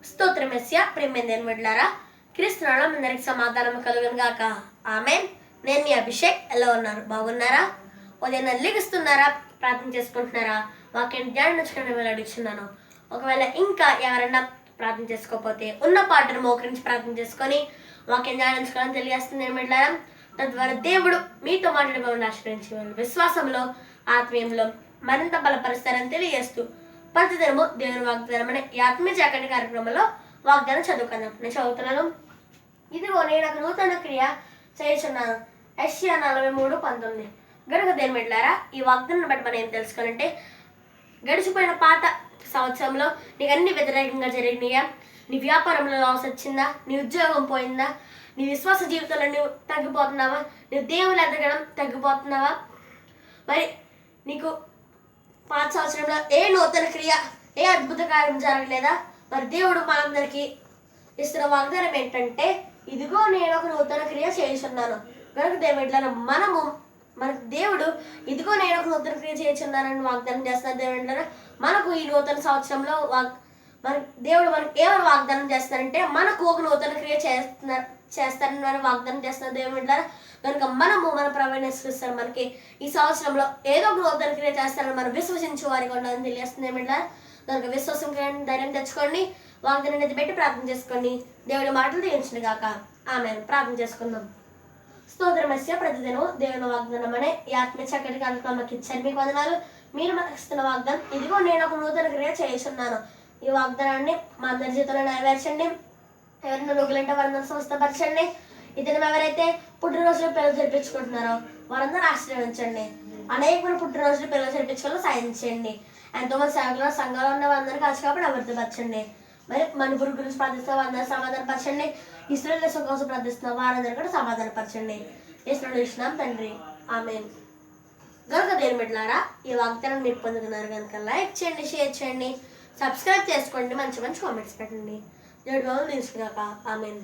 స్తోత్రమెస్య ప్రేమ దేవుని బిడ్డలారా, క్రీస్తు నామమున అందరికి సమాధానం కలుగును గాక. ఆమేన్. నేను మీ అభిషేక్. ఎలా ఉన్నారు? బాగున్నారా? ఉదయం లెగుస్తున్నారా? ప్రార్థన చేసుకుంటున్నారా? వాక్యం ధ్యానం నుంచుకొని అడుగుతున్నాను. ఒకవేళ ఇంకా ఎవరైనా ప్రార్థన చేసుకోకపోతే ఉన్న పాటను మోకరించి ప్రార్థన చేసుకొని వాక్యం ధ్యానించుకోవాలని తెలియజేస్తుంది బిడ్డలారా. తద్వారా దేవుడు మీతో మాట్లాడే మమ్మల్ని ఆశ్రయించి విశ్వాసంలో ఆత్మీయంలో మరింత బలపరుస్తారని తెలియజేస్తూ ప్రతిదినము దేవుని వాగ్దానం అనే ఈ ఆత్మీయ జాగరణ కార్యక్రమంలో వాగ్దానం చదువుకుందాం. నేను చదువుతున్నాను. ఇదిగో నేను ఒక నూతన క్రియ చేయుచున్నాను. యెషయా 43:19. గనుక దేవుని బిడ్డలారా, ఈ వాగ్దానం బట్టి మనం ఏం తెలుసుకోవాలంటే, గడిచిపోయిన పాత సంవత్సరంలో నీకు అన్ని వ్యతిరేకంగా జరిగినాయా? నీ వ్యాపారంలో లాస్ వచ్చిందా? నీ ఉద్యోగం పోయిందా? నీ విశ్వాస జీవితంలో నువ్వు తగ్గిపోతున్నావా? నువ్వు దేవుని ఎదగడం తగ్గిపోతున్నావా? మరి నీకు పాత సంవత్సరంలో ఏ నూతన క్రియ, ఏ అద్భుత కార్యం జరగలేదా? మరి దేవుడు మనందరికీ ఇస్తున్న వాగ్దానం ఏంటంటే, ఇదిగో నేను ఒక నూతన క్రియ చేయుచున్నాను. కనుక దేవుడిలో మనకు దేవుడు ఇదిగో నేను ఒక నూతన క్రియ చేయుచున్నానని వాగ్దానం చేస్తున్నారు. దేవుడిలో మనకు ఈ నూతన సంవత్సరంలో దేవుడు మనకు ఏమైనా వాగ్దానం చేస్తారంటే, మనకు ఒక నూతన క్రియ చేస్తారని మనం వాగ్దానం చేస్తున్నారు. దేవుడిలో కనుక మనము మన ప్రవీణ యేసుక్రీస్తు మనకి ఈ సంవత్సరంలో ఏదో ఒక నూతన క్రియ చేస్తారని మనం విశ్వసించే వారికి ఉండాలని తెలియజేస్తుంది. ఏమిటా కనుక విశ్వాసం ధైర్యం తెచ్చుకోండి, వాగ్దానం అనేది పెట్టి ప్రార్థన చేసుకోండి. దేవుడి మాటలు దీవించండి గాక. ఆమె ప్రార్థన చేసుకుందాం. స్తోత్రమస్య ప్రతిదినం దేవుని వాగ్దానం అనే ఈ ఆత్మీయ చక్కటి కార్యక్రమానికి ఇచ్చారు. మీకు వందనాలు. మీరు మనకు ఇస్తున్న వాగ్దానం, ఇదిగో నేను ఒక నూతన క్రియ చేస్తున్నాను. ఈ వాగ్దానాన్ని మా అందరి జీవితంలో నెరవేర్చండి. ఎవరైనా రోగులంటే వారందరూ స్వస్థపరచండి. ఇతను ఎవరైతే పుట్టినరోజులు పిల్లలు జరిపించుకుంటున్నారో వారందరూ ఆశీర్వదించండి. అనేకమైన పుట్టినరోజులు పిల్లలు జరిపించుకోవాలో సాయం చేయండి. ఎంతోమంది సేవకులు సంఘాలు ఉన్న వారందరికీ కాచి కాబట్టి అభివృద్ధిపరచండి. మరి మణిపూర్ గురించి ప్రార్థిస్తున్న వారందరూ సమాధానపరచండి. ఇస్రాయేల్ దేశం కోసం ప్రార్థిస్తున్న వారందరూ కూడా సమాధానపరచండి. యేసునామములో ఇస్తున్నాం తండ్రి. ఆమేన్. కనుక దేవుని బిడ్డలారా, ఈ వాగ్దానం మీరు పొందుతున్నారు కనుక లైక్ చేయండి, షేర్ చేయండి, సబ్స్క్రైబ్ చేసుకోండి, మంచి మంచి కామెంట్స్ పెట్టండి. దేవుడి బాబు నిలుచుగాక. ఆమేన్.